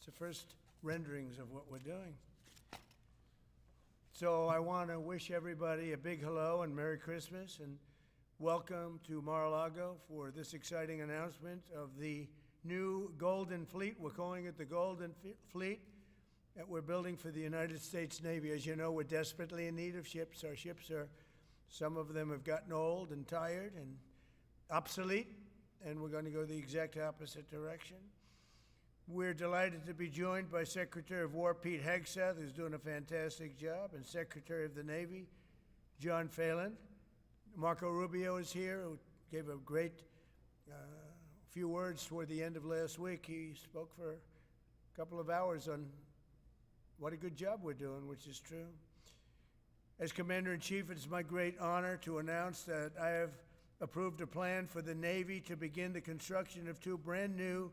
It's the first renderings of what we're doing. So I want to wish everybody a big hello and Merry Christmas and welcome to Mar-a-Lago for this exciting announcement of the new Golden Fleet. We're calling it the Golden Fleet that we're building for the United States Navy. As you know, we're desperately in need of ships. Our ships some of them have gotten old and tired and obsolete, and we're going to go the exact opposite direction. We're delighted to be joined by Secretary of War Pete Hegseth, who's doing a fantastic job, and Secretary of the Navy John Phelan. Marco Rubio is here, who gave a great few words toward the end of last week. He spoke for a couple of hours on what a good job we're doing, which is true. As Commander-in-Chief, it's my great honor to announce that I have approved a plan for the Navy to begin the construction of two brand new,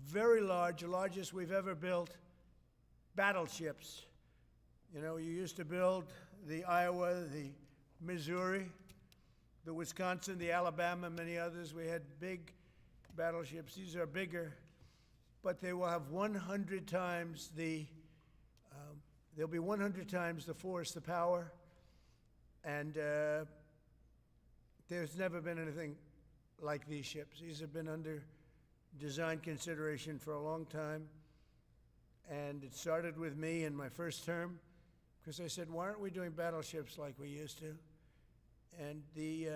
very large, the largest we've ever built, battleships. You know, you used to build the Iowa, the Missouri, the Wisconsin, the Alabama, many others. We had big battleships. These are bigger, but they will have 100 times they'll be 100 times the force, the power, and there's never been anything like these ships. These have been under design consideration for a long time, and it started with me in my first term, because I said, why aren't we doing battleships like we used to? And these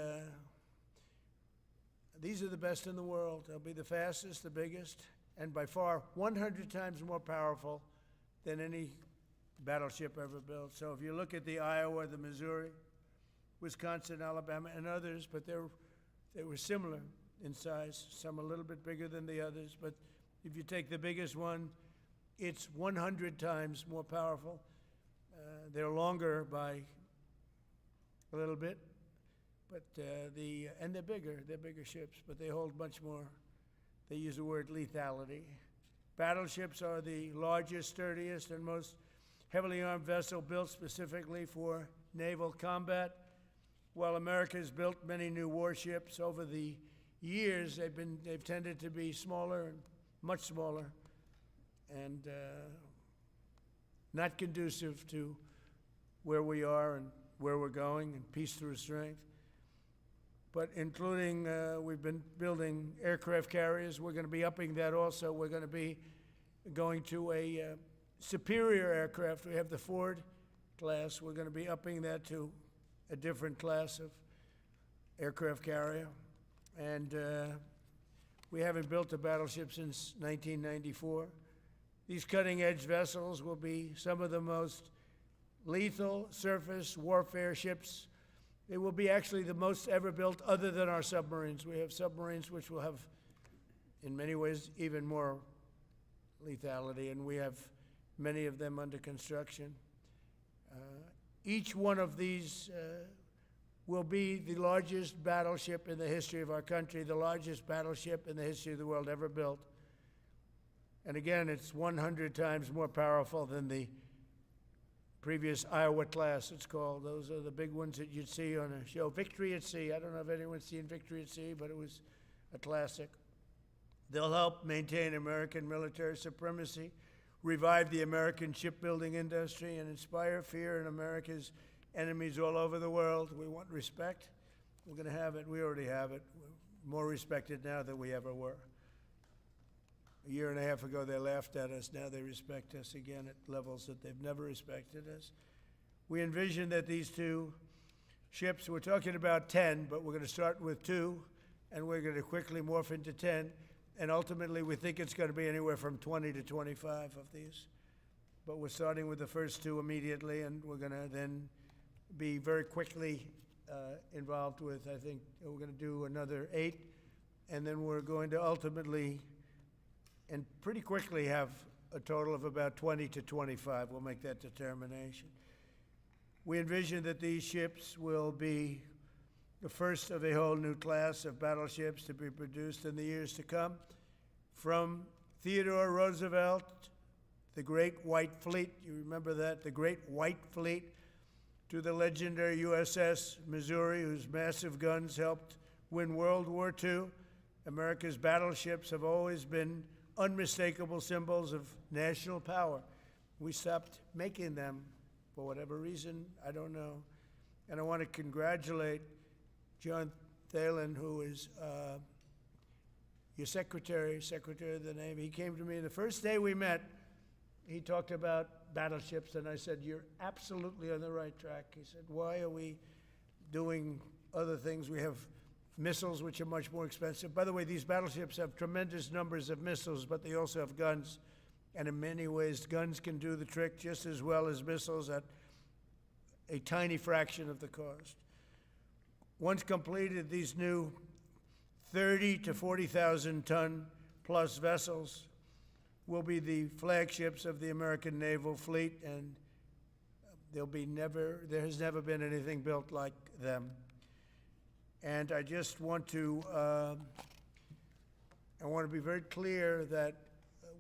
are the best in the world. They'll be the fastest, the biggest, and by far 100 times more powerful than any battleship ever built. So if you look at the Iowa, the Missouri, Wisconsin, Alabama, and others, but they were similar in size, some a little bit bigger than the others, but if you take the biggest one, it's 100 times more powerful. They're longer by a little bit, but and they're bigger ships, but they hold much more. They use the word lethality. Battleships are the largest, sturdiest, and most heavily armed vessel built specifically for naval combat. While America has built many new warships over the years, they've tended to be smaller and much smaller, and not conducive to where we are and where we're going, and peace through strength. But including, we've been building aircraft carriers. We're going to be upping that also. We're going to be going to a superior aircraft. We have the Ford class. We're going to be upping that to a different class of aircraft carrier. And we haven't built a battleship since 1994. These cutting-edge vessels will be some of the most lethal surface warfare ships. They will be actually the most ever built other than our submarines. We have submarines which will have, in many ways, even more lethality, and we have many of them under construction. Each one of these will be the largest battleship in the history of our country, the largest battleship in the history of the world ever built. And again, it's 100 times more powerful than the previous Iowa class, it's called. Those are the big ones that you'd see on a show. Victory at Sea. I don't know if anyone's seen Victory at Sea, but it was a classic. They'll help maintain American military supremacy, revive the American shipbuilding industry, and inspire fear in America's enemies all over the world. We want respect. We're going to have it. We already have it. We're more respected now than we ever were. A year and a half ago, they laughed at us. Now they respect us again at levels that they've never respected us. We envision that these two ships, we're talking about 10, but we're going to start with 2, and we're going to quickly morph into 10. And ultimately, we think it's going to be anywhere from 20 to 25 of these. But we're starting with the first 2 immediately, and we're going to then be very quickly involved with, I think, we're going to do another 8, and then we're going to ultimately and pretty quickly have a total of about 20 to 25. We'll make that determination. We envision that these ships will be the first of a whole new class of battleships to be produced in the years to come. From Theodore Roosevelt, the Great White Fleet, you remember that, the Great White Fleet, to the legendary USS Missouri, whose massive guns helped win World War II. America's battleships have always been unmistakable symbols of national power. We stopped making them for whatever reason, I don't know. And I want to congratulate John Phelan, who is your secretary of the Navy. He came to me the first day we met. He talked about battleships, and I said, "You're absolutely on the right track." He said, "Why are we doing other things? We have missiles, which are much more expensive." By the way, these battleships have tremendous numbers of missiles, but they also have guns. And in many ways, guns can do the trick just as well as missiles at a tiny fraction of the cost. Once completed, these new 30 to 40,000 ton plus vessels will be the flagships of the American naval fleet, and there has never been anything built like them. And I just want to, be very clear that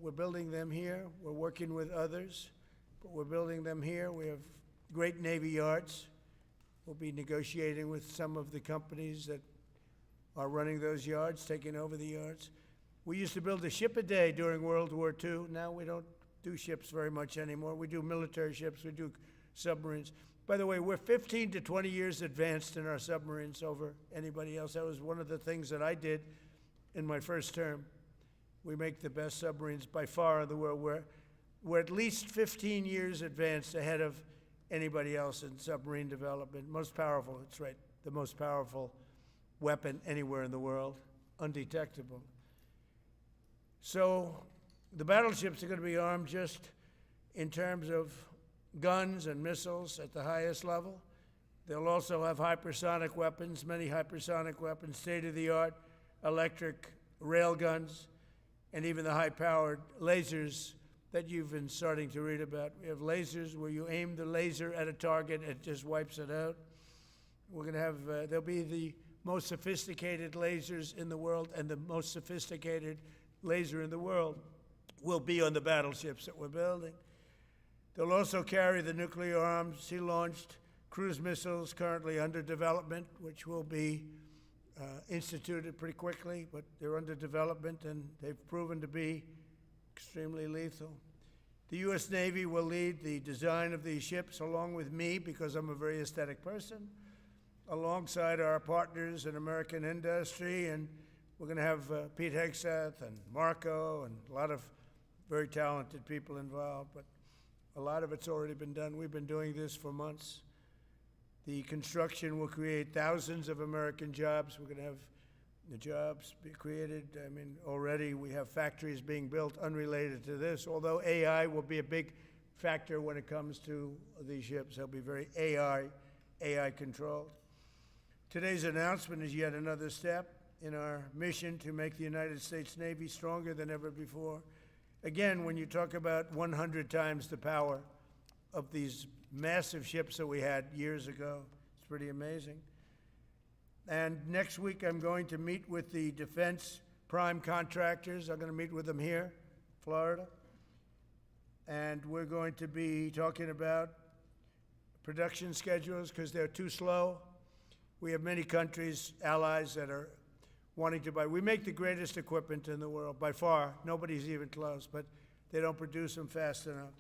we're building them here. We're working with others, but we're building them here. We have great Navy yards. We'll be negotiating with some of the companies that are running those yards, taking over the yards. We used to build a ship a day during World War II. Now we don't do ships very much anymore. We do military ships, we do submarines. By the way, we're 15 to 20 years advanced in our submarines over anybody else. That was one of the things that I did in my first term. We make the best submarines by far in the world. We're at least 15 years advanced ahead of anybody else in submarine development. Most powerful, that's right, the most powerful weapon anywhere in the world, undetectable. So the battleships are going to be armed just in terms of guns and missiles at the highest level. They'll also have hypersonic weapons, many hypersonic weapons, state-of-the-art electric rail guns, and even the high-powered lasers that you've been starting to read about. We have lasers where you aim the laser at a target, it just wipes it out. We're going to have, there'll be the most sophisticated lasers in the world, and the most sophisticated laser in the world will be on the battleships that we're building. They'll also carry the nuclear armed, sea-launched cruise missiles currently under development, which will be instituted pretty quickly, but they're under development and they've proven to be extremely lethal. The U.S. Navy will lead the design of these ships along with me, because I'm a very aesthetic person, alongside our partners in American industry, and we're going to have Pete Hegseth and Marco and a lot of very talented people involved, but a lot of it's already been done. We've been doing this for months. The construction will create thousands of American jobs. We're going to have the jobs be created. I mean, already we have factories being built unrelated to this, although AI will be a big factor when it comes to these ships. They'll be very AI controlled. Today's announcement is yet another step in our mission to make the United States Navy stronger than ever before. Again, when you talk about 100 times the power of these massive ships that we had years ago, it's pretty amazing. And next week, I'm going to meet with the defense prime contractors. I'm going to meet with them here, Florida. And we're going to be talking about production schedules because they're too slow. We have many countries, allies, that are wanting to buy. We make the greatest equipment in the world, by far. Nobody's even close, but they don't produce them fast enough.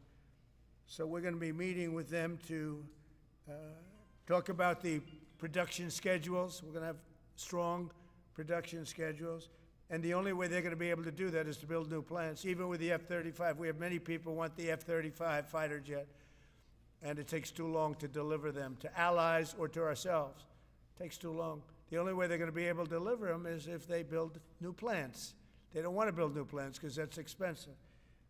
So we're going to be meeting with them to talk about the production schedules. We're going to have strong production schedules. And the only way they're going to be able to do that is to build new plants. Even with the F-35, we have many people want the F-35 fighter jet, and it takes too long to deliver them to allies or to ourselves. It takes too long. The only way they're going to be able to deliver them is if they build new plants. They don't want to build new plants because that's expensive.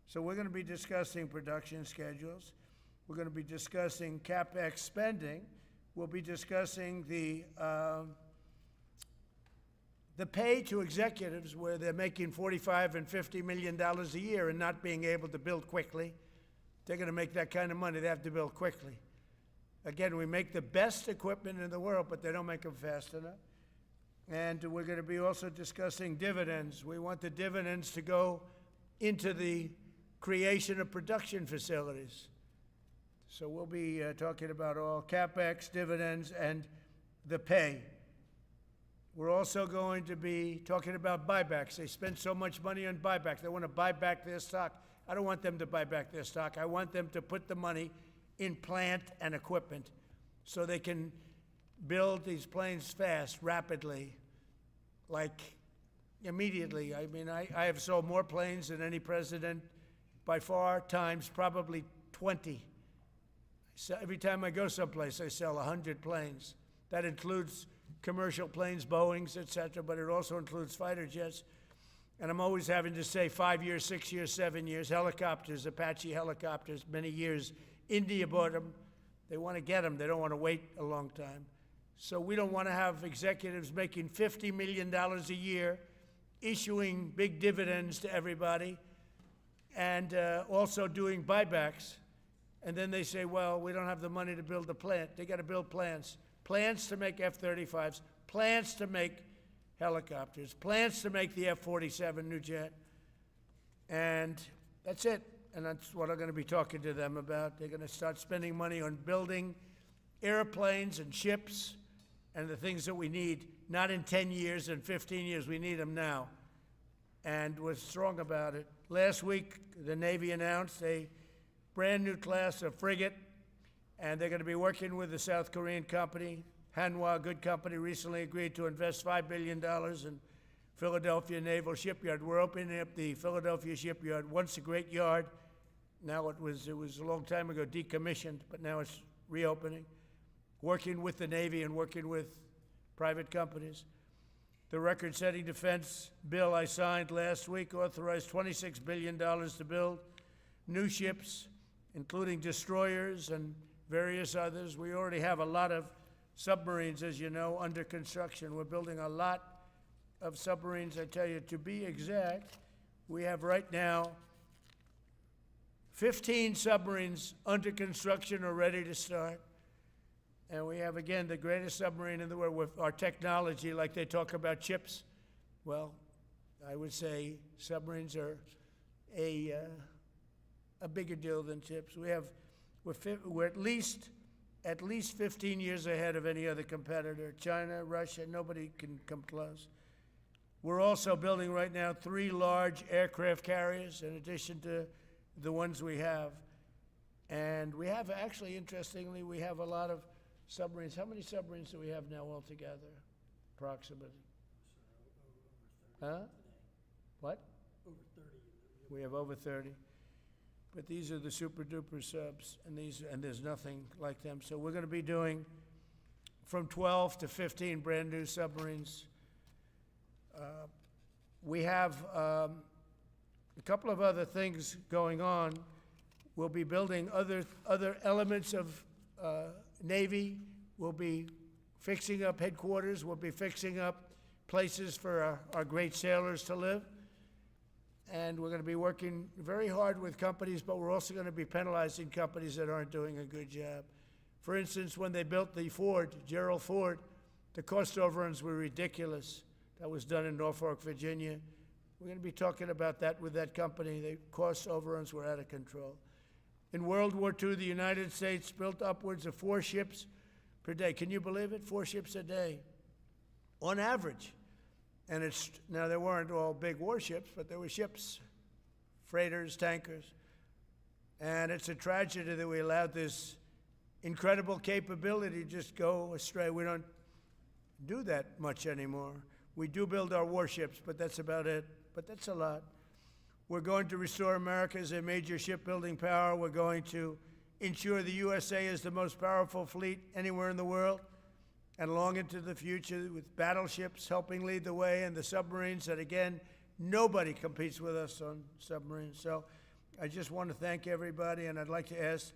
So we're going to be discussing production schedules. We're going to be discussing CapEx spending. We'll be discussing the pay to executives where they're making $45 and $50 million a year and not being able to build quickly. They're going to make that kind of money. They have to build quickly. Again, we make the best equipment in the world, but they don't make them fast enough. And we're going to be also discussing dividends. We want the dividends to go into the creation of production facilities. So we'll be talking about all CapEx, dividends, and the pay. We're also going to be talking about buybacks. They spend so much money on buybacks. They want to buy back their stock. I don't want them to buy back their stock. I want them to put the money in plant and equipment so they can build these planes fast, rapidly, like immediately. I mean, I have sold more planes than any president by far, times probably 20. So every time I go someplace, I sell 100 planes. That includes commercial planes, Boeings, et cetera, but it also includes fighter jets. And I'm always having to say 5 years, 6 years, 7 years. Helicopters, Apache helicopters, many years. India bought them. They want to get them. They don't want to wait a long time. So we don't want to have executives making $50 million a year, issuing big dividends to everybody, and also doing buybacks. And then they say, well, we don't have the money to build a plant. They got to build plants. Plants to make F-35s, plants to make helicopters, plants to make the F-47 new jet. And that's it. And that's what I'm going to be talking to them about. They're going to start spending money on building airplanes and ships and the things that we need, not in 10 years and 15 years. We need them now. And we're strong about it. Last week, the Navy announced a brand new class of frigate, and they're going to be working with the South Korean company. Hanwha, a good company, recently agreed to invest $5 billion in Philadelphia Naval Shipyard. We're opening up the Philadelphia Shipyard, once a great yard. Now it was a long time ago decommissioned, but now it's reopening. Working with the Navy and working with private companies. The record-setting defense bill I signed last week authorized $26 billion to build new ships, including destroyers and various others. We already have a lot of submarines, as you know, under construction. We're building a lot of submarines. I tell you, to be exact, we have right now 15 submarines under construction or ready to start. And we have, again, the greatest submarine in the world with our technology, like they talk about chips. Well, I would say submarines are a bigger deal than chips. We're at least 15 years ahead of any other competitor. China, Russia, nobody can come close. We're also building right now 3 large aircraft carriers in addition to the ones we have. And we have, actually, interestingly, we have a lot of submarines. How many submarines do we have now altogether, approximately? Huh? What? Over 30. We have over 30. But these are the super duper subs, and there's nothing like them. So we're going to be doing from 12 to 15 brand new submarines. We have a couple of other things going on. We'll be building other elements of Navy. We'll be fixing up headquarters. We'll be fixing up places for our great sailors to live. And we're going to be working very hard with companies, but we're also going to be penalizing companies that aren't doing a good job. For instance, when they built the Ford, Gerald Ford, the cost overruns were ridiculous. That was done in Norfolk, Virginia. We're going to be talking about that with that company. The cost overruns were out of control. In World War II, the United States built upwards of 4 ships per day. Can you believe it? 4 ships a day, on average. And now they weren't all big warships, but there were ships, freighters, tankers. And it's a tragedy that we allowed this incredible capability to just go astray. We don't do that much anymore. We do build our warships, but that's about it. But that's a lot. We're going to restore America as a major shipbuilding power. We're going to ensure the USA is the most powerful fleet anywhere in the world, and long into the future, with battleships helping lead the way, and the submarines that, again, nobody competes with us on submarines. So I just want to thank everybody, and I'd like to ask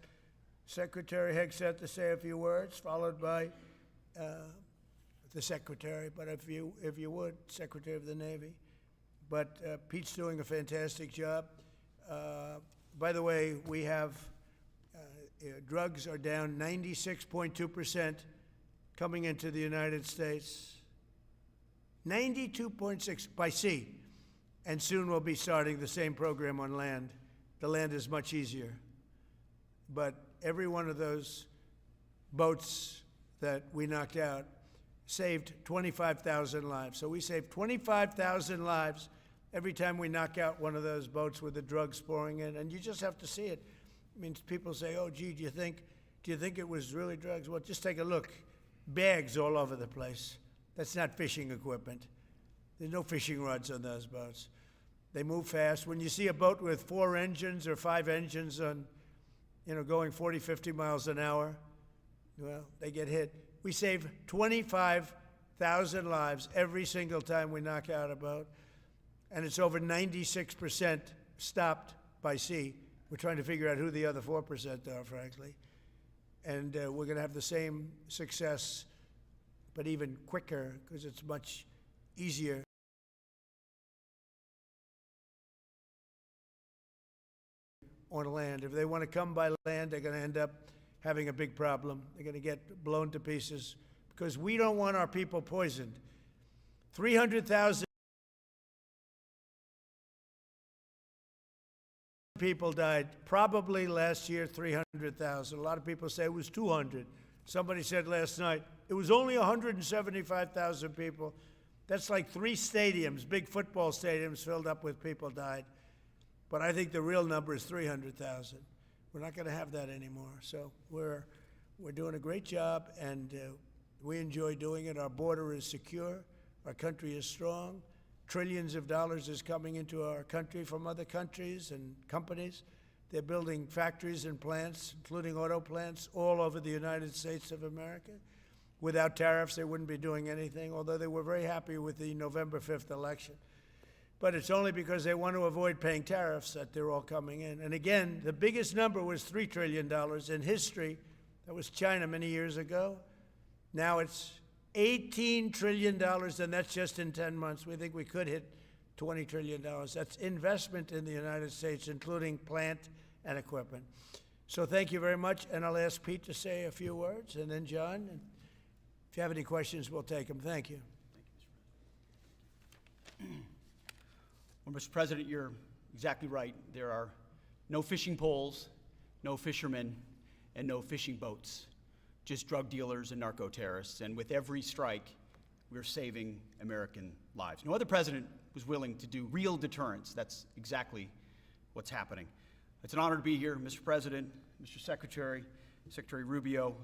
Secretary Hegseth to say a few words, followed by the Secretary, but if you would, Secretary of the Navy. But Pete's doing a fantastic job. By the way, we have drugs are down 96.2% coming into the United States. 92.6 by sea. And soon we'll be starting the same program on land. The land is much easier. But every one of those boats that we knocked out saved 25,000 lives. So we saved 25,000 lives every time we knock out one of those boats with the drugs pouring in. And you just have to see it. I mean, people say, oh, gee, do you think it was really drugs? Well, just take a look. Bags all over the place. That's not fishing equipment. There's no fishing rods on those boats. They move fast. When you see a boat with 4 engines or 5 engines on, going 40, 50 miles an hour, well, they get hit. We save 25,000 lives every single time we knock out a boat. And it's over 96% stopped by sea. We're trying to figure out who the other 4% are, frankly. And we're going to have the same success, but even quicker, because it's much easier. On land. If they want to come by land, they're going to end up having a big problem. They're going to get blown to pieces because we don't want our people poisoned. 300,000 people died. Probably last year, 300,000. A lot of people say it was 200. Somebody said last night, it was only 175,000 people. That's like 3 stadiums, big football stadiums filled up with people died. But I think the real number is 300,000. We're not going to have that anymore. So we're doing a great job, and we enjoy doing it. Our border is secure. Our country is strong. Trillions of dollars is coming into our country from other countries and companies. They're building factories and plants, including auto plants, all over the United States of America. Without tariffs, they wouldn't be doing anything, although they were very happy with the November 5th election. But it's only because they want to avoid paying tariffs that they're all coming in. And again, the biggest number was $3 trillion in history. That was China many years ago. Now it's $18 trillion, and that's just in 10 months. We think we could hit $20 trillion. That's investment in the United States, including plant and equipment. So thank you very much, and I'll ask Pete to say a few words, and then John. And if you have any questions, we'll take them. Thank you. Well, Mr. President, you're exactly right. There are no fishing poles, no fishermen, and no fishing boats, just drug dealers and narco-terrorists. And with every strike, we're saving American lives. No other president was willing to do real deterrence. That's exactly what's happening. It's an honor to be here, Mr. President, Mr. Secretary, Secretary Rubio,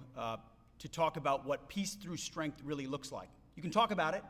to talk about what peace through strength really looks like. You can talk about it,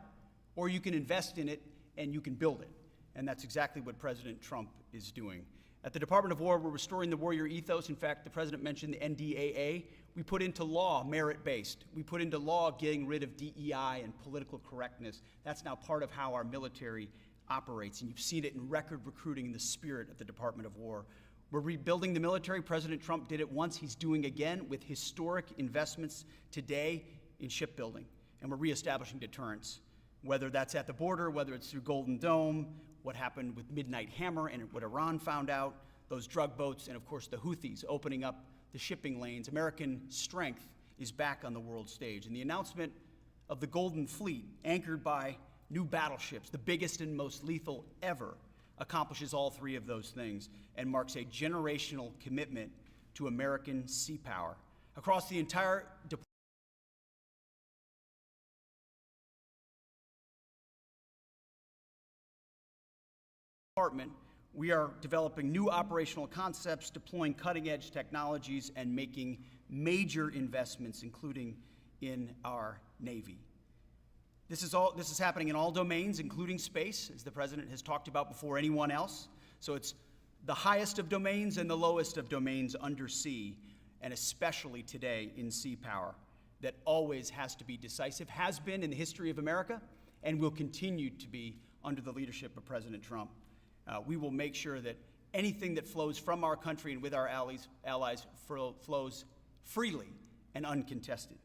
or you can invest in it, and you can build it. And that's exactly what President Trump is doing. At the Department of War, we're restoring the warrior ethos. In fact, the President mentioned the NDAA. We put into law merit-based. We put into law getting rid of DEI and political correctness. That's now part of how our military operates, and you've seen it in record recruiting in the spirit of the Department of War. We're rebuilding the military. President Trump did it once. He's doing again with historic investments today in shipbuilding, and we're reestablishing deterrence, whether that's at the border, whether it's through Golden Dome, what happened with Midnight Hammer and what Iran found out, those drug boats, and of course the Houthis opening up the shipping lanes. American strength is back on the world stage. And the announcement of the Golden Fleet, anchored by new battleships, the biggest and most lethal ever, accomplishes all 3 of those things and marks a generational commitment to American sea power. Across the entire department, we are developing new operational concepts, deploying cutting-edge technologies, and making major investments, including in our Navy. This is happening in all domains, including space, as the President has talked about before anyone else. So it's the highest of domains and the lowest of domains under sea, and especially today in sea power, that always has to be decisive, has been in the history of America, and will continue to be under the leadership of President Trump. We will make sure that anything that flows from our country and with our allies flows freely and uncontested.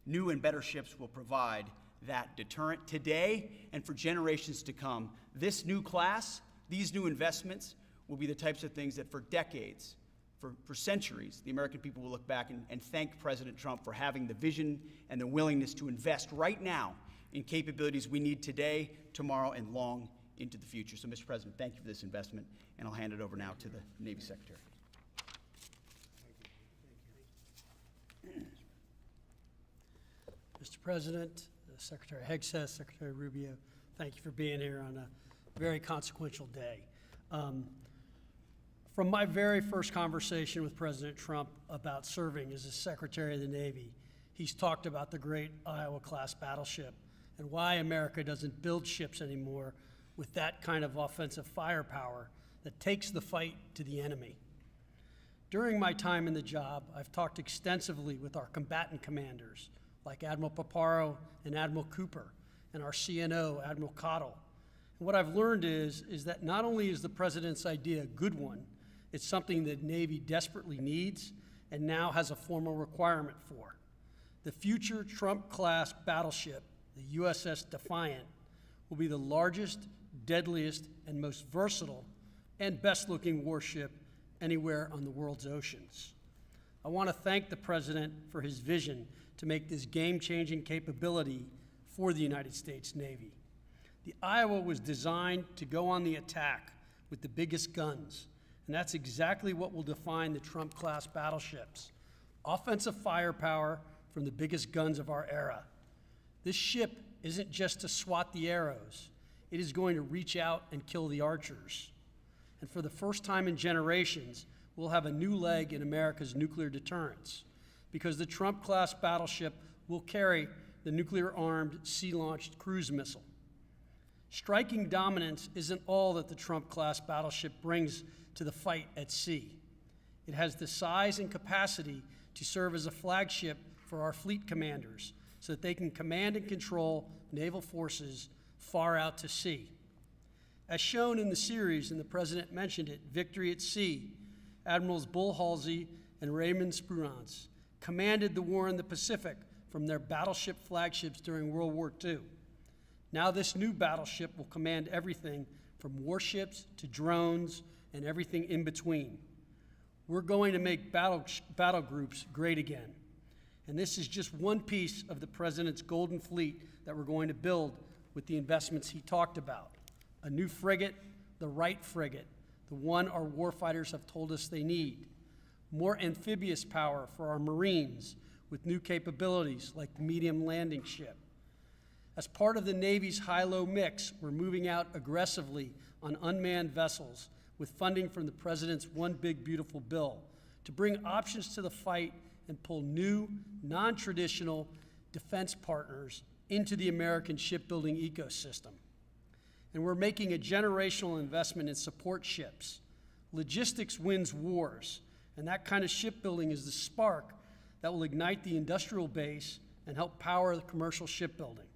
New and better ships will provide that deterrent today and for generations to come. This new class, these new investments, will be the types of things that for decades, for centuries, the American people will look back and thank President Trump for having the vision and the willingness to invest right now in capabilities we need today, tomorrow, and long into the future. So, Mr. President, thank you for this investment, and I'll hand it over now to the Navy Secretary. Mr. President, Secretary Hegseth, Secretary Rubio, thank you for being here on a very consequential day. From my very first conversation with President Trump about serving as the Secretary of the Navy, he's talked about the great Iowa-class battleship and why America doesn't build ships anymore with that kind of offensive firepower that takes the fight to the enemy. During my time in the job, I've talked extensively with our combatant commanders, like Admiral Paparo and Admiral Cooper, and our CNO, Admiral Cottle. And what I've learned is that not only is the President's idea a good one, it's something that Navy desperately needs and now has a formal requirement for. The future Trump-class battleship, the USS Defiant, will be the largest, deadliest, and most versatile and best-looking warship anywhere on the world's oceans. I want to thank the President for his vision to make this game-changing capability for the United States Navy. The Iowa was designed to go on the attack with the biggest guns, and that's exactly what will define the Trump-class battleships: offensive firepower from the biggest guns of our era. This ship isn't just to swat the arrows. It is going to reach out and kill the archers. And for the first time in generations, we'll have a new leg in America's nuclear deterrence, because the Trump-class battleship will carry the nuclear-armed, sea-launched cruise missile. Striking dominance isn't all that the Trump-class battleship brings to the fight at sea. It has the size and capacity to serve as a flagship for our fleet commanders so that they can command and control naval forces far out to sea. As shown in the series, and the President mentioned it, Victory at Sea, Admirals Bull Halsey and Raymond Spruance commanded the war in the Pacific from their battleship flagships during World War II. Now this new battleship will command everything from warships to drones and everything in between. We're going to make battle groups great again. And this is just one piece of the President's golden fleet that we're going to build with the investments he talked about. A new frigate, the right frigate, the one our warfighters have told us they need. More amphibious power for our Marines with new capabilities like the medium landing ship. As part of the Navy's high-low mix, we're moving out aggressively on unmanned vessels with funding from the President's One Big Beautiful Bill to bring options to the fight and pull new, non-traditional defense partners into the American shipbuilding ecosystem. And we're making a generational investment in support ships. Logistics wins wars, and that kind of shipbuilding is the spark that will ignite the industrial base and help power the commercial shipbuilding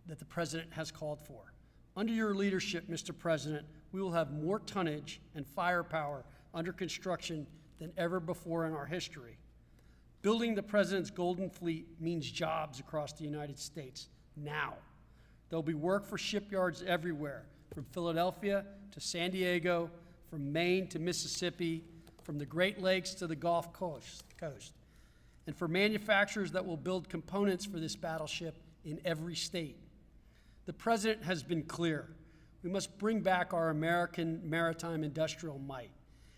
that the President has called for. Under your leadership, Mr. President, we will have more tonnage and firepower under construction than ever before in our history. Building the President's Golden Fleet means jobs across the United States now. There'll be work for shipyards everywhere, from Philadelphia to San Diego, from Maine to Mississippi, from the Great Lakes to the Gulf Coast, and for manufacturers that will build components for this battleship in every state. The President has been clear. We must bring back our American maritime industrial might.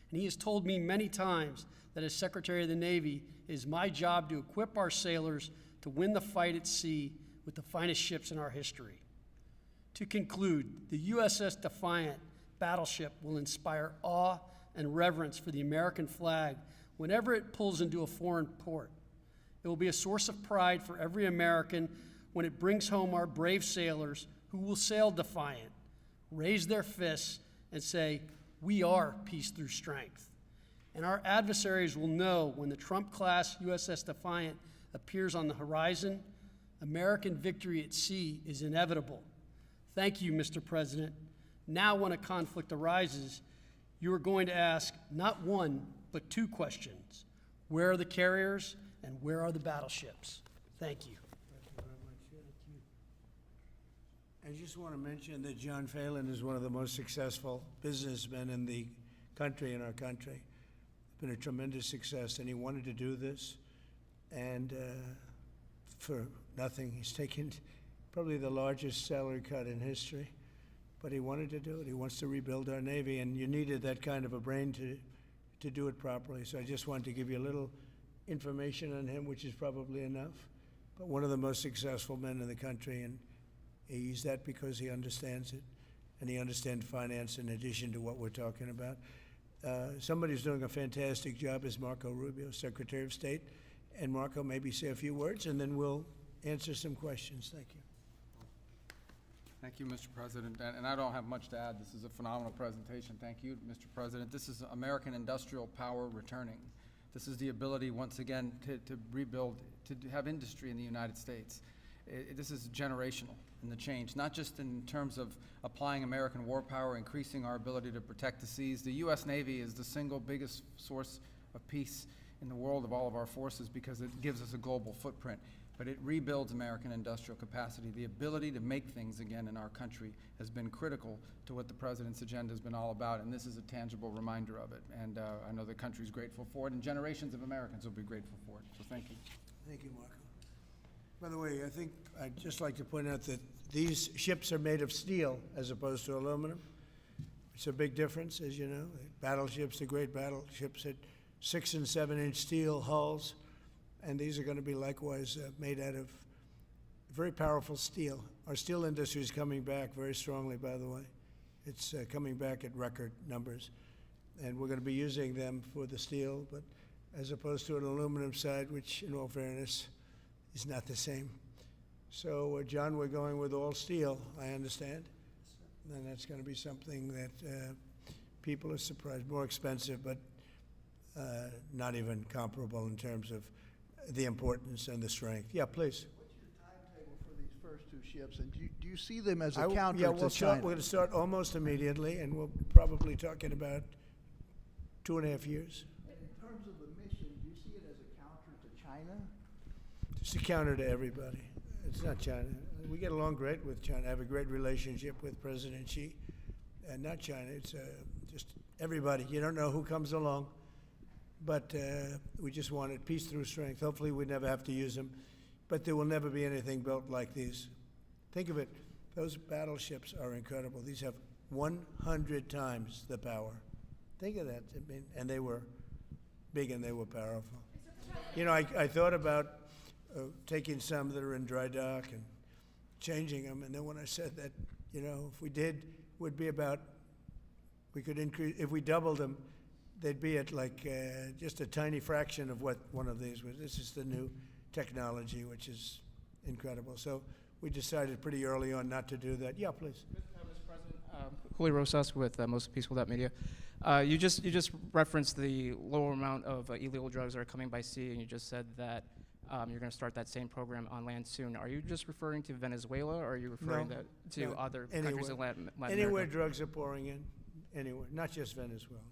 And he has told me many times that as Secretary of the Navy, it is my job to equip our sailors to win the fight at sea with the finest ships in our history. To conclude, the USS Defiant battleship will inspire awe and reverence for the American flag whenever it pulls into a foreign port. It will be a source of pride for every American when it brings home our brave sailors who will sail defiant, raise their fists, and say, "We are peace through strength." And our adversaries will know when the Trump-class USS Defiant appears on the horizon, American victory at sea is inevitable. Thank you, Mr. President. Now, when a conflict arises, you are going to ask not one, but two questions. Where are the carriers, and where are the battleships? Thank you. Thank you very much. Thank you. I just want to mention that John Phelan is one of the most successful businessmen in the country, in our country. It's been a tremendous success, and he wanted to do this, and for nothing. He's taken probably the largest salary cut in history, but he wanted to do it. He wants to rebuild our Navy, and you needed that kind of a brain to do it properly. So I just wanted to give you a little information on him, which is probably enough. but one of the most successful men in the country, and he's that because he understands it, and he understands finance in addition to what we're talking about. Somebody who's doing a fantastic job is Marco Rubio, Secretary of State. And Marco, maybe say a few words, and then we'll answer some questions. Thank you. Thank you, Mr. President. And I don't have much to add. This is a phenomenal presentation. Thank you, Mr. President. This is American industrial power returning. This is the ability, once again, to rebuild, to have industry in the United States. This is generational in the change, not just in terms of applying American war power, increasing our ability to protect the seas. The U.S. Navy is the single biggest source of peace in the world of all of our forces because it gives us a global footprint. But it rebuilds American industrial capacity. The ability to make things again in our country has been critical to what the President's agenda has been all about, and this is a tangible reminder of it. And I know the country's grateful for it, and generations of Americans will be grateful for it. So thank you. Thank you, Marco. By the way, I think I'd just like to point out that these ships are made of steel as opposed to aluminum. It's a big difference, as you know. Battleships, the great battleships, had 6- and 7-inch steel hulls, and these are going to be likewise made out of very powerful steel. Our steel industry is coming back very strongly, by the way. It's coming back at record numbers, and we're going to be using them for the steel, but as opposed to an aluminum side, which, in all fairness, is not the same. So, John, we're going with all steel, I understand, and that's going to be something that people are surprised. More expensive, but not even comparable in terms of the importance and the strength. Yeah, please. What's your timetable for these first two ships, and do you see them as a counter to We're China? going to start almost immediately, and we'll probably talk in about 2.5 years. And in terms of the mission, do you see it as a counter to China? It's a counter to everybody. It's not China. We get along great with China. I have a great relationship with President Xi, and not China. It's just everybody. You don't know who comes along. But we just wanted peace through strength. Hopefully we never have to use them, but there will never be anything built like these. Think of it, those battleships are incredible. These have 100 times the power. Think of that. I mean, and they were big and they were powerful. You know, I thought about taking some that are in dry dock and changing them, and then when I said that, you know, if we did, would be about, we could increase, if we doubled them, they'd be at like just a tiny fraction of what one of these was. This is the new technology, which is incredible. So we decided pretty early on not to do that. Yeah, please. Mr. President, Julio Rosas with Most Peaceful Media. You just referenced the lower amount of illegal drugs that are coming by sea, and you just said that you're going to start that same program on land soon. Are you just referring to Venezuela, or are you referring to other countries in Latin America? Anywhere drugs are pouring in, anywhere, not just Venezuela. No.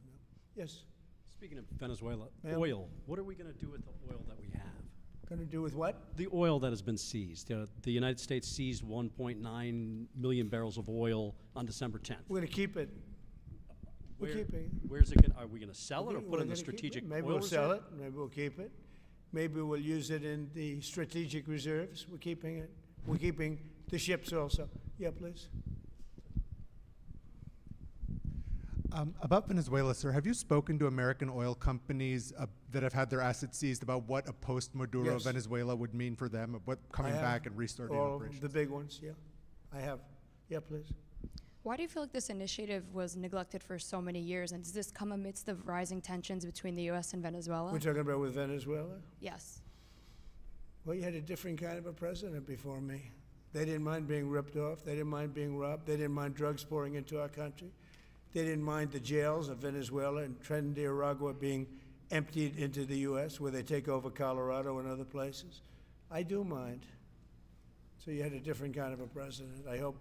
Yes. Speaking of Venezuela, Ma'am? oil. What are we going to do with the oil that we have? Going to do with what? The oil that has been seized. The United States seized 1.9 million barrels of oil on December 10th. We're going to keep it. We're keeping it. Where's it? Are we going to sell it or put it in We're the gonna keep strategic it. Maybe oil we'll sell reserve? it. Maybe we'll keep it. Maybe we'll use it in the strategic reserves. We're keeping it. We're keeping the ships also. Yeah, please. About Venezuela, sir, have you spoken to American oil companies that have had their assets seized about what a post-Maduro Yes. Venezuela would mean for them, of what coming I have. back and restarting All operations? the big ones, yeah. I have. Yeah, please. Why do you feel like this initiative was neglected for so many years, and does this come amidst the rising tensions between the U.S. and Venezuela? We're talking about with Venezuela? Yes. Well, you had a different kind of a president before me. They didn't mind being ripped off. They didn't mind being robbed. They didn't mind drugs pouring into our country. They didn't mind the jails of Venezuela and Trinidad being emptied into the U.S., where they take over Colorado and other places. I do mind. So you had a different kind of a president. I hope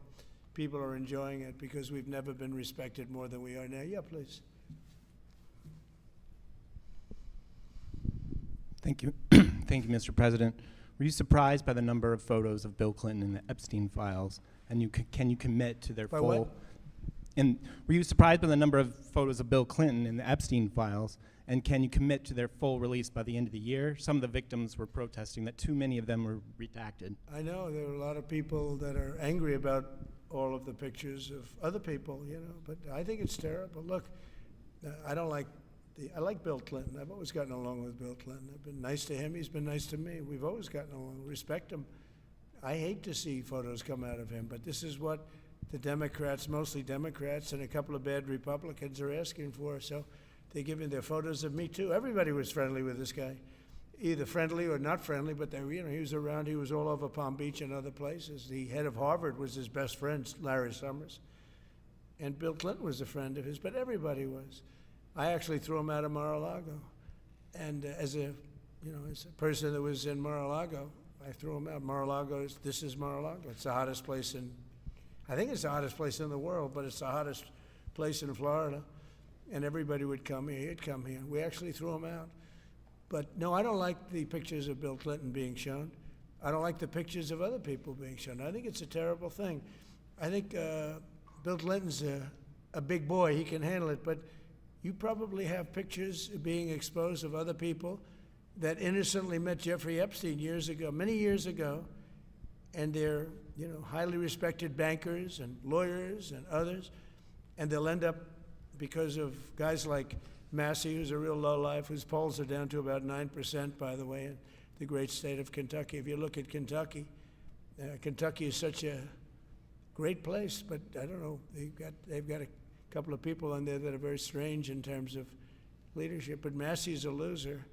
people are enjoying it because we've never been respected more than we are now. Yeah, please. Thank you. Thank you, Mr. President. Were you surprised by the number of photos of Bill Clinton in the Epstein files? And can you commit to their By full... what? And were you surprised by the number of photos of Bill Clinton in the Epstein files? And can you commit to their full release by the end of the year? Some of the victims were protesting that too many of them were redacted. I know there are a lot of people that are angry about all of the pictures of other people, you know, but I think it's terrible. Look, I don't like I like Bill Clinton. I've always gotten along with Bill Clinton. I've been nice to him. He's been nice to me. We've always gotten along. Respect him. I hate to see photos come out of him, but this is what the Democrats, mostly Democrats, and a couple of bad Republicans are asking for. So they're giving their photos of me too. Everybody was friendly with this guy, either friendly or not friendly. But they, he was around. He was all over Palm Beach and other places. The head of Harvard was his best friend, Larry Summers, and Bill Clinton was a friend of his. But everybody was. I actually threw him out of Mar-a-Lago, and as a person that was in Mar-a-Lago, I threw him out. Mar-a-Lago this is Mar-a-Lago. It's the hottest place I think it's the hottest place in the world, but it's the hottest place in Florida. And everybody would come here. He'd come here. We actually threw him out. But no, I don't like the pictures of Bill Clinton being shown. I don't like the pictures of other people being shown. I think it's a terrible thing. I think Bill Clinton's a big boy. He can handle it. But you probably have pictures being exposed of other people that innocently met Jeffrey Epstein years ago, many years ago, and they're highly respected bankers and lawyers and others, and they'll end up, because of guys like Massey, who's a real lowlife, whose polls are down to about 9%, by the way, in the great state of Kentucky. If you look at Kentucky, Kentucky is such a great place, but I don't know, they've got a couple of people on there that are very strange in terms of leadership, but Massey's a loser,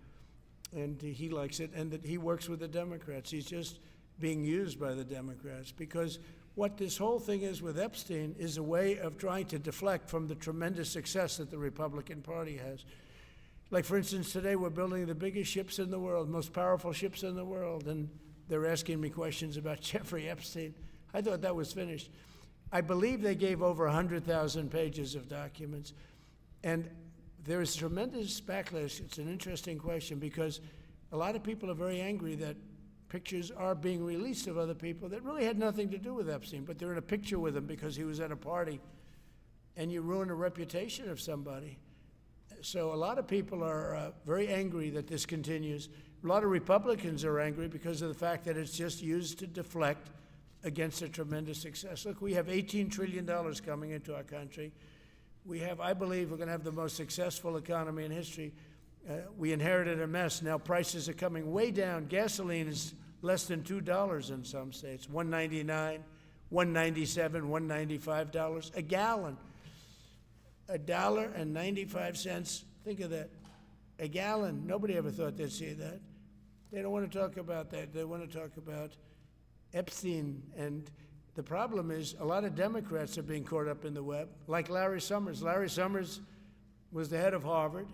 and he likes it, and that he works with the Democrats. He's just being used by the Democrats, because what this whole thing is with Epstein is a way of trying to deflect from the tremendous success that the Republican Party has. Like, for instance, today we're building the biggest ships in the world, most powerful ships in the world, and they're asking me questions about Jeffrey Epstein. I thought that was finished. I believe they gave over 100,000 pages of documents, and there is tremendous backlash. It's an interesting question, because a lot of people are very angry that pictures are being released of other people that really had nothing to do with Epstein, but they're in a picture with him because he was at a party, and you ruin a reputation of somebody. So a lot of people are very angry that this continues. A lot of Republicans are angry because of the fact that it's just used to deflect against a tremendous success. Look, we have $18 trillion coming into our country. We have, I believe, we're going to have the most successful economy in history. We inherited a mess. Now prices are coming way down. Gasoline is less than $2 in some states, $1.99, $1.97, $1.95 a gallon. $1.95. Think of that. A gallon. Nobody ever thought they'd see that. They don't want to talk about that. They want to talk about Epstein. And the problem is a lot of Democrats are being caught up in the web, like Larry Summers. Larry Summers was the head of Harvard.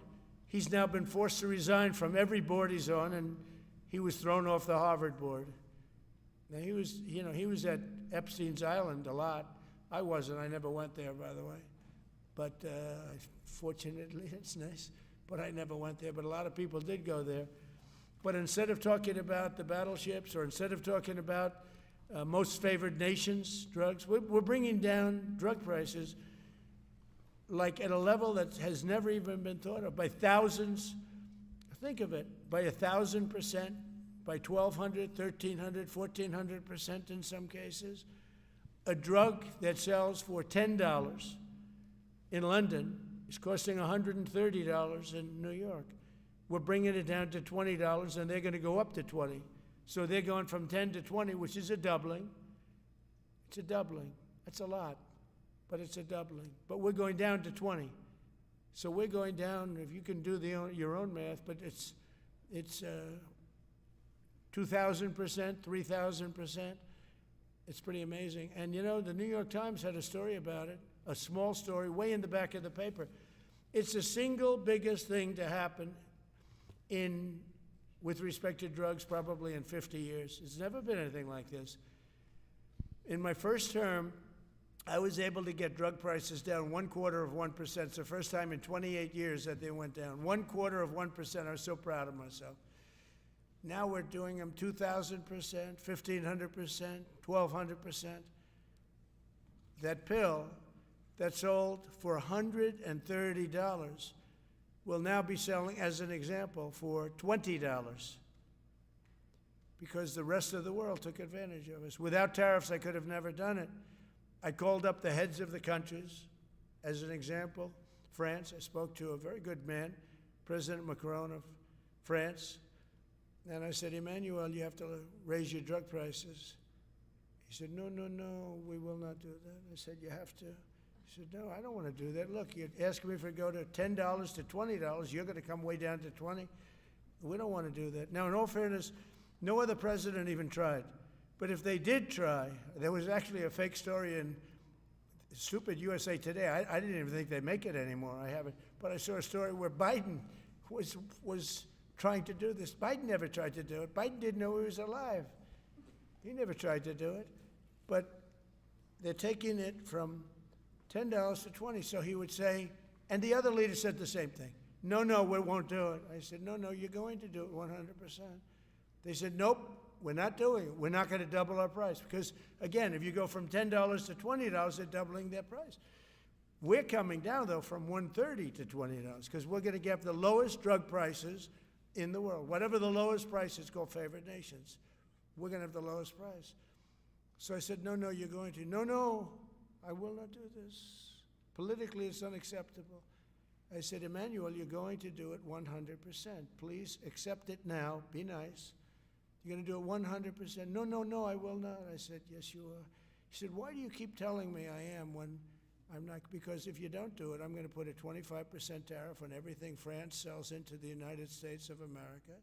He's now been forced to resign from every board he's on, and he was thrown off the Harvard board. Now, he was at Epstein's Island a lot. I wasn't. I never went there, by the way. But fortunately, it's nice. But I never went there. But a lot of people did go there. But instead of talking about the battleships, or instead of talking about most favored nations drugs, we're bringing down drug prices like at a level that has never even been thought of, by thousands. Think of it, by 1,000%, by 1,200, 1,300, 1,400% in some cases. A drug that sells for $10 in London is costing $130 in New York. We're bringing it down to $20, and they're going to go up to 20. So they're going from 10 to 20, which is a doubling. It's a doubling. That's a lot, but it's a doubling. But we're going down to 20. So we're going down, if you can do your own math, but it's 2,000%, 3,000%. It's pretty amazing. And the New York Times had a story about it, a small story, way in the back of the paper. It's the single biggest thing to happen with respect to drugs probably in 50 years. It's never been anything like this. In my first term, I was able to get drug prices down 0.25%. It's the first time in 28 years that they went down. 0.25%. I was so proud of myself. Now we're doing them 2,000%, 1,500%, 1,200%. That pill that sold for $130 will now be selling, as an example, for $20, because the rest of the world took advantage of us. Without tariffs, I could have never done it. I called up the heads of the countries, as an example. France, I spoke to a very good man President Macron of France. And I said, Emmanuel, you have to raise your drug prices. He said, no, no, no, we will not do that. I said, you have to. He said, no, I don't want to do that. Look, you're asking me for go to $10 to $20. You're going to come way down to 20. We don't want to do that. Now, in all fairness, no other president even tried. But if they did try, there was actually a fake story in stupid USA Today. I didn't even think they make it anymore. I haven't. But I saw a story where Biden was trying to do this. Biden never tried to do it. Biden didn't know he was alive. He never tried to do it. But they're taking it from $10 to 20. So he would say, and the other leader said the same thing. No, no, we won't do it. I said, no, no, you're going to do it 100%. They said, nope, we're not doing it. We're not going to double our price. Because, again, if you go from $10 to $20, they're doubling their price. We're coming down, though, from $130 to $20, because we're going to get the lowest drug prices in the world. Whatever the lowest price is called favored nations. We're going to have the lowest price. So I said, no, no, you're going to. No, no, I will not do this. Politically, it's unacceptable. I said, Emmanuel, you're going to do it 100%. Please accept it now. Be nice. You're going to do it 100%. No, no, no, I will not. I said, yes, you are. He said, why do you keep telling me I am when I'm not? Because if you don't do it, I'm going to put a 25% tariff on everything France sells into the United States of America.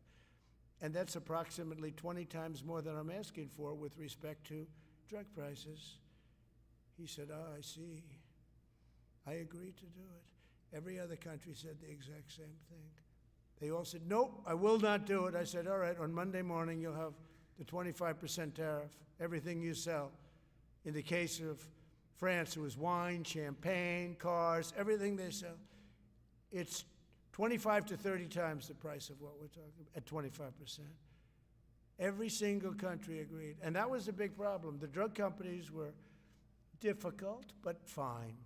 And that's approximately 20 times more than I'm asking for with respect to drug prices. He said, oh, I see. I agree to do it. Every other country said the exact same thing. They all said, nope, I will not do it. I said, all right, on Monday morning, you'll have the 25% tariff, everything you sell. In the case of France, it was wine, champagne, cars, everything they sell. It's 25 to 30 times the price of what we're talking about, at 25%. Every single country agreed. And that was a big problem. The drug companies were difficult, but fine,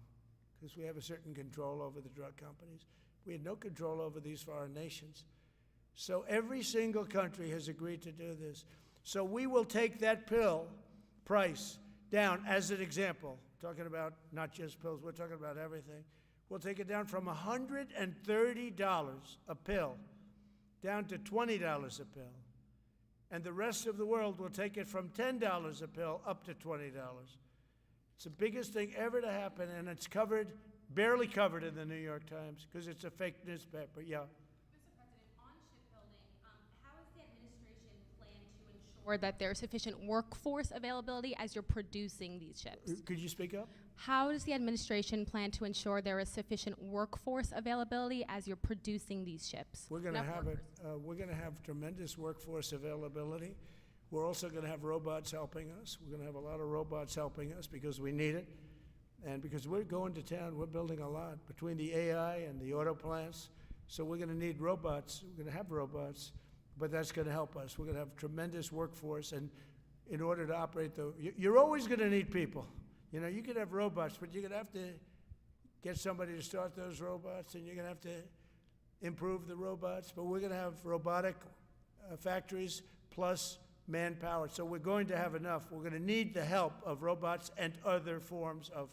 because we have a certain control over the drug companies. We had no control over these foreign nations. So every single country has agreed to do this. So we will take that pill price down as an example, talking about not just pills, we're talking about everything. We'll take it down from $130 a pill down to $20 a pill. And the rest of the world will take it from $10 a pill up to $20. It's the biggest thing ever to happen, and it's covered, barely covered in the New York Times, because it's a fake newspaper. Yeah. Mr. President, on shipbuilding, how is the administration plan to ensure that there's sufficient workforce availability as you're producing these ships? Could you speak up? How does the administration plan to ensure there is sufficient workforce availability as you're producing these ships? We're going to have it. We're going to have tremendous workforce availability. We're also going to have robots helping us. We're going to have a lot of robots helping us because we need it. And because we're going to town, we're building a lot between the AI and the auto plants. So we're going to need robots. We're going to have robots, but that's going to help us. We're going to have tremendous workforce. And in order to operate you're always going to need people. You know, you could have robots, but you're going to have to get somebody to start those robots, and you're going to have to improve the robots. But we're going to have robotic factories plus manpower. So we're going to have enough. We're going to need the help of robots and other forms of,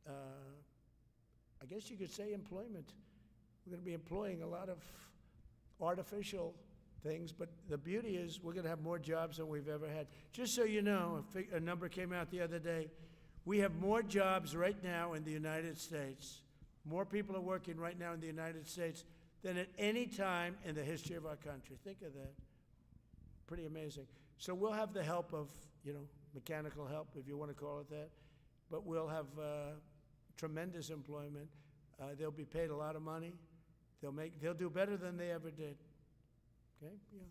I guess you could say, employment. We're going to be employing a lot of artificial things, but the beauty is we're going to have more jobs than we've ever had. Just so you know, a number came out the other day. We have more jobs right now in the United States. More people are working right now in the United States than at any time in the history of our country. Think of that. Pretty amazing. So we'll have the help of, mechanical help, if you want to call it that, but we'll have tremendous employment. They'll be paid a lot of money. They'll do better than they ever did. Okay? Yeah.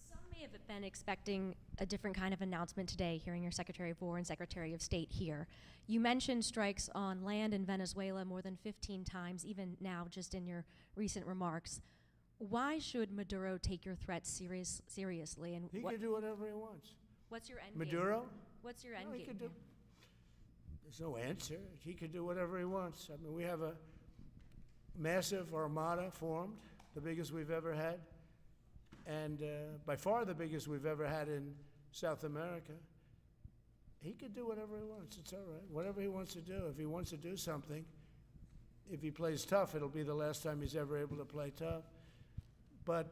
Some may have been expecting a different kind of announcement today, hearing your Secretary of War and Secretary of State here. You mentioned strikes on land in Venezuela more than 15 times, even now, just in your recent remarks. Why should Maduro take your threats seriously? And he can do whatever he wants. What's your end Maduro? game? What's your end No, game? There's no answer. He can do whatever he wants. I mean, we have a massive armada formed, the biggest we've ever had, and by far the biggest we've ever had in South America. He can do whatever he wants. It's all right. Whatever he wants to do. If he wants to do something, if he plays tough, it'll be the last time he's ever able to play tough. But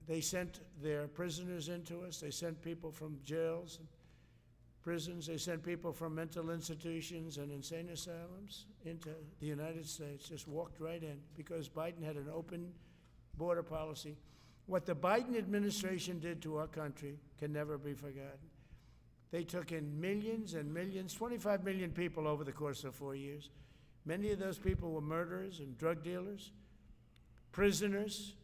they sent their prisoners into us. They sent people from jails and prisons. They sent people from mental institutions and insane asylums into the United States, just walked right in because Biden had an open border policy. What the Biden administration did to our country can never be forgotten. They took in millions and millions, 25 million people over the course of 4 years. Many of those people were murderers and drug dealers, prisoners,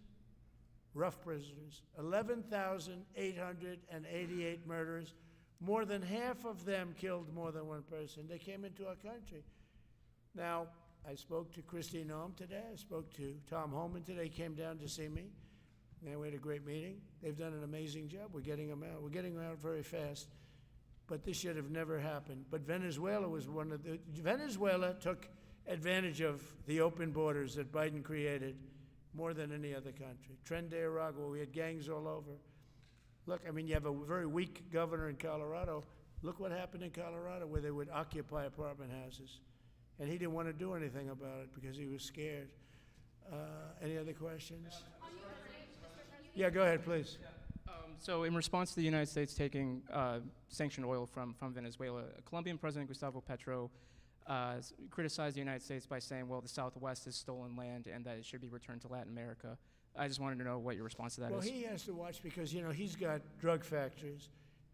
rough prisoners, 11,888 murderers. More than half of them killed more than one person. They came into our country. Now, I spoke to Christine Noem today. I spoke to Tom Homan today. He came down to see me. And we had a great meeting. They've done an amazing job. We're getting them out. We're getting them out very fast. But this should have never happened. But Venezuela was one of the... Venezuela took advantage of the open borders that Biden created more than any other country. Tren de Aragua, we had gangs all over. Look, I mean, you have a very weak governor in Colorado. Look what happened in Colorado where they would occupy apartment houses. And he didn't want to do anything about it because he was scared. Any other questions? Yeah, go ahead, please. So in response to the United States taking sanctioned oil from Venezuela, Colombian President Gustavo Petro criticized the United States by saying, well, the Southwest is stolen land and that it should be returned to Latin America. I just wanted to know what your response to that is. Well, he has to watch because, you know, he's got drug factories.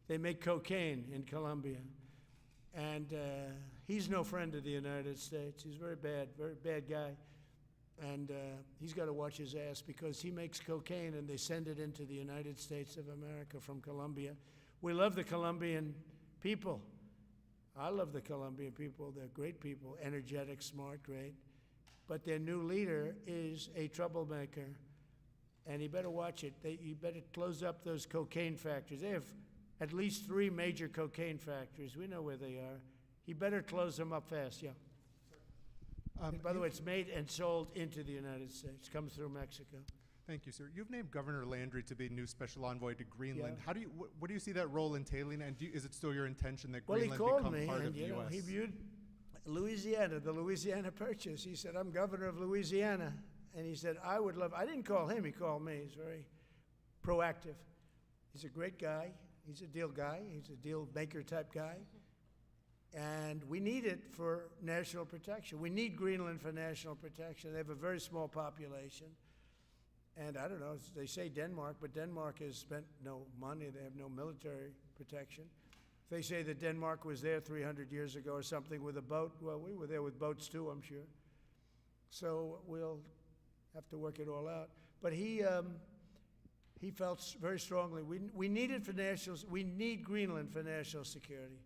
They make cocaine in Colombia. And he's no friend of the United States. He's very bad guy. And he's got to watch his ass because he makes cocaine and they send it into the United States of America from Colombia. We love the Colombian people. I love the Colombian people. They're great people, energetic, smart, great. But their new leader is a troublemaker, and he better watch it. He better close up those cocaine factories. They have at least 3 major cocaine factories. We know where they are. He better close them up fast, yeah. By the way, it's made and sold into the United States. Comes through Mexico. Thank you, sir. You've named Governor Landry to be new special envoy to Greenland. Yeah. How do you, what do you see that role entailing, and is it still your intention that Well, Greenland he called become me, part and of the you know, U.S.? he viewed Louisiana, the Louisiana Purchase. He said, I'm governor of Louisiana. And he said, I would love, I didn't call him, he called me. He's very proactive. He's a great guy. He's a deal guy. He's a deal maker type guy. And we need it for national protection. We need Greenland for national protection. They have a very small population. And I don't know, they say Denmark, but Denmark has spent no money. They have no military protection. If they say that Denmark was there 300 years ago or something with a boat, well, we were there with boats too, I'm sure. So we'll have to work it all out. But he felt very strongly, we need it for we need Greenland for national security.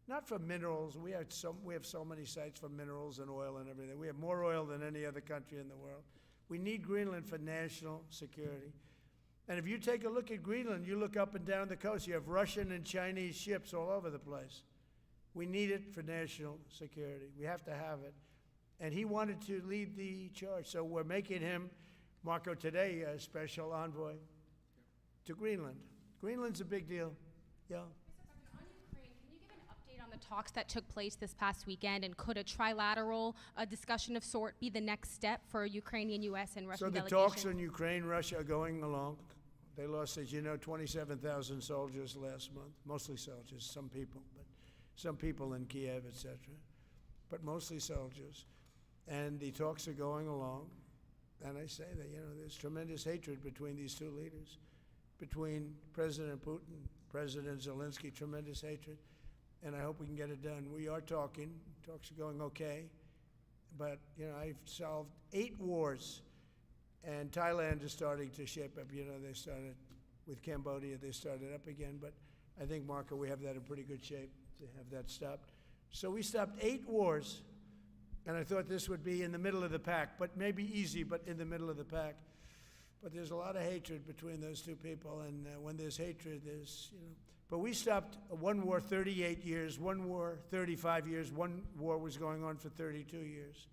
Not for minerals. We have so many sites for minerals and oil and everything. We have more oil than any other country in the world. We need Greenland for national security. And if you take a look at Greenland, you look up and down the coast, you have Russian and Chinese ships all over the place. We need it for national security. We have to have it. And he wanted to lead the charge. So we're making him, Marco, today, a special envoy to Greenland. Greenland's a big deal. Yeah. The talks that took place this past weekend, and could a trilateral discussion of sort be the next step for Ukrainian, U.S., and Russian delegations? So the talks on Ukraine, Russia are going along. They lost, as you know, 27,000 soldiers last month, mostly soldiers, some people in Kiev, etc., but mostly soldiers. And the talks are going along. And I say that, you know, there's tremendous hatred between these two leaders, between President Putin, President Zelensky, tremendous hatred. And I hope we can get it done. We are talking. Talks are going okay. But, you know, I've solved 8 wars. And Thailand is starting to shape up. You know, they started with Cambodia. They started up again. But I think, Marco, we have that in pretty good shape to have that stopped. So we stopped 8 wars. And I thought this would be in the middle of the pack. But maybe easy, but in the middle of the pack. But there's a lot of hatred between those two people. And when there's hatred, there's, you know. But we stopped one war 38 years, one war 35 years, one war was going on for 32 years.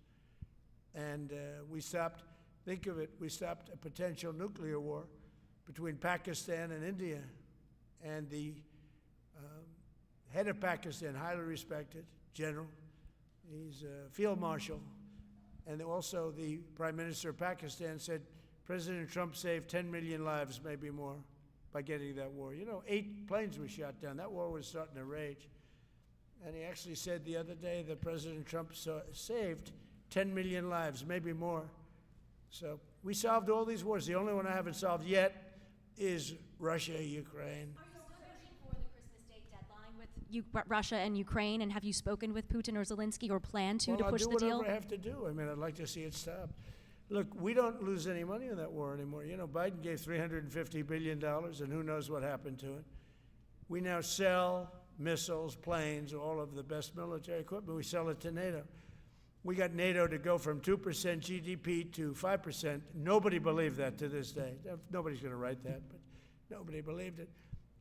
And we stopped, think of it, we stopped a potential nuclear war between Pakistan and India. And the head of Pakistan, highly respected general, he's a field marshal, And also the Prime Minister of Pakistan said President Trump saved 10 million lives, maybe more, by getting that war. You know, 8 planes were shot down. That war was starting to rage. And he actually said the other day that President Trump saved 10 million lives, maybe more. So we solved all these wars. The only one I haven't solved yet is Russia, Ukraine. Are you still pushing for the Christmas Day deadline with Russia and Ukraine? And have you spoken with Putin or Zelensky or plan to push the deal? I'll do whatever I have to do. I mean, I'd like to see it stop. Look, we don't lose any money in that war anymore. You know, Biden gave $350 billion, and who knows what happened to it. We now sell missiles, planes, all of the best military equipment. We sell it to NATO. We got NATO to go from 2% GDP to 5%. Nobody believed that to this day. Nobody's going to write that, but nobody believed it.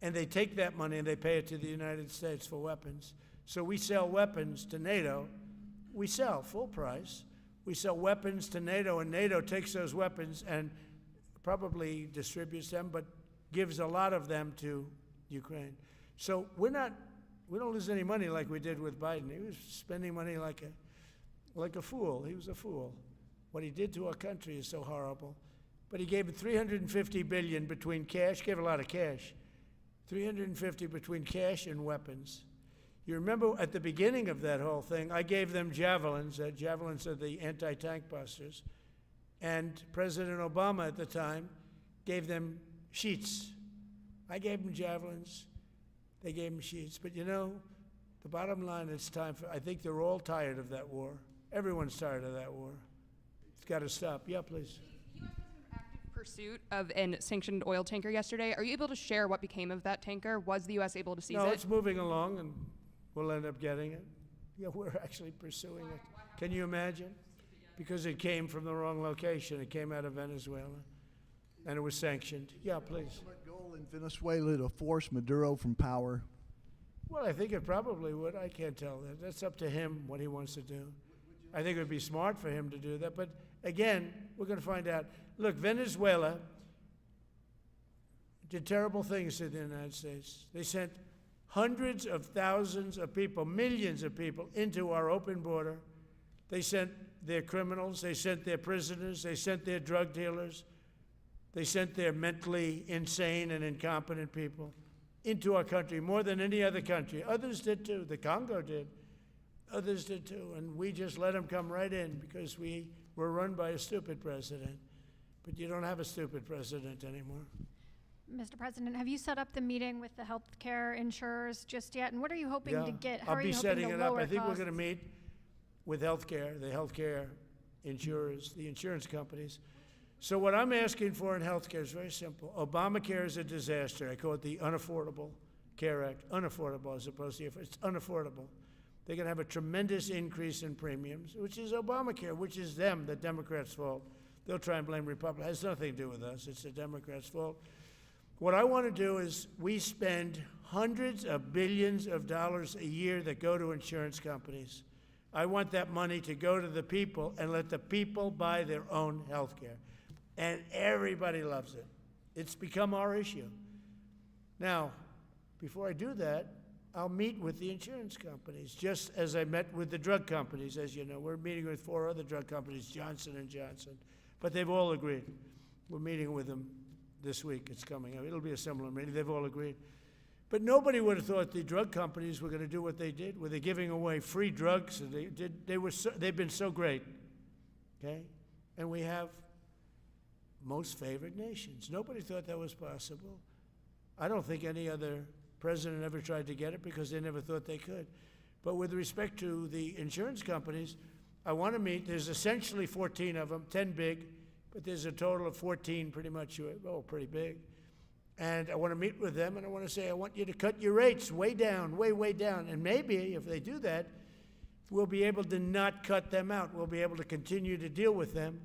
And they take that money and they pay it to the United States for weapons. So we sell weapons to NATO. We sell full price. We sell weapons to NATO, and NATO takes those weapons and probably distributes them, but gives a lot of them to Ukraine. So we don't lose any money like we did with Biden. He was spending money like a fool. He was a fool. What he did to our country is so horrible. But he gave $350 billion between cash, gave a lot of cash, $350 between cash and weapons. You remember at the beginning of that whole thing, I gave them javelins. Javelins are the anti-tank busters. And President Obama at the time gave them sheets. I gave them javelins. They gave them sheets. But you know, the bottom line is I think they're all tired of that war. Everyone's tired of that war. It's got to stop. Yeah, please. The U.S. was in active pursuit of a sanctioned oil tanker yesterday. Are you able to share what became of that tanker? Was the U.S. able to seize it? No, it's moving along, and we'll end up getting it. Yeah, we're actually pursuing it. Can you imagine? Because it came from the wrong location. It came out of Venezuela, and it was sanctioned. Yeah, please. Ultimate goal in Venezuela to force Maduro from power. Well, I think it probably would. I can't tell that. That's up to him, what he wants to do. I think it would be smart for him to do that. But again, we're going to find out. Look, Venezuela did terrible things to the United States. They sent hundreds of thousands of people, millions of people, into our open border. They sent their criminals. They sent their prisoners. They sent their drug dealers. They sent their mentally insane and incompetent people into our country more than any other country. Others did too. The Congo did. Others did too. And we just let them come right in because we were run by a stupid president. But you don't have a stupid president anymore. Mr. President, have you set up the meeting with the healthcare insurers just yet? And what are you hoping to get? How I'll are be you setting hoping it to up. lower I think we're costs? going to meet with the healthcare insurers, the insurance companies. So what I'm asking for in healthcare is very simple. Obamacare is a disaster. I call it the Unaffordable Care Act. Unaffordable as opposed to, it's unaffordable. They're going to have a tremendous increase in premiums, which is Obamacare, which is them, the Democrats' fault. They'll try and blame Republicans. It has nothing to do with us. It's the Democrats' fault. What I want to do is we spend hundreds of billions of dollars a year that go to insurance companies. I want that money to go to the people and let the people buy their own health care. And everybody loves it. It's become our issue. Now, before I do that, I'll meet with the insurance companies, just as I met with the drug companies. As you know, we're meeting with 4 other drug companies, Johnson & Johnson. But they've all agreed. We're meeting with them this week. It's coming up. It'll be a similar meeting. They've all agreed. But nobody would have thought the drug companies were going to do what they did, where they're giving away free drugs. And they've been so great, okay? And we have most favored nations. Nobody thought that was possible. I don't think any other president ever tried to get it because they never thought they could. But with respect to the insurance companies, I want to meet. There's essentially 14 of them, 10 big, but there's a total of 14 pretty much, pretty big. And I want to meet with them, and I want to say, I want you to cut your rates way down, way down. And maybe if they do that, we'll be able to not cut them out. We'll be able to continue to deal with them,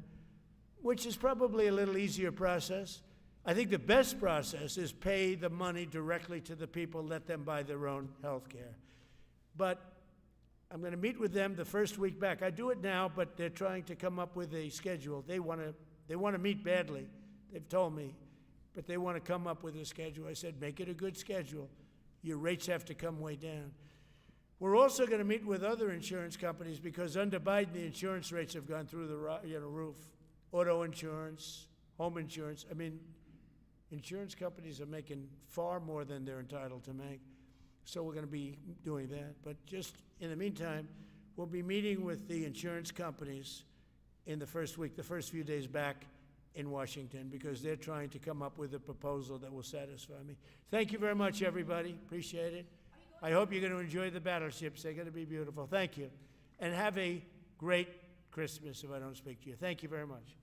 which is probably a little easier process. I think the best process is pay the money directly to the people, let them buy their own health care. But I'm going to meet with them the first week back. I do it now, but they're trying to come up with a schedule. They want to meet badly, they've told me, but they want to come up with a schedule. I said, make it a good schedule. Your rates have to come way down. We're also going to meet with other insurance companies because under Biden, the insurance rates have gone through the roof. Auto insurance, home insurance. I mean, insurance companies are making far more than they're entitled to make. So we're going to be doing that. But just in the meantime, we'll be meeting with the insurance companies in the first week, the first few days back in Washington, because they're trying to come up with a proposal that will satisfy me. Thank you very much, everybody. Appreciate it. I hope you're going to enjoy the battleships. They're going to be beautiful. Thank you. And have a great Christmas if I don't speak to you. Thank you very much.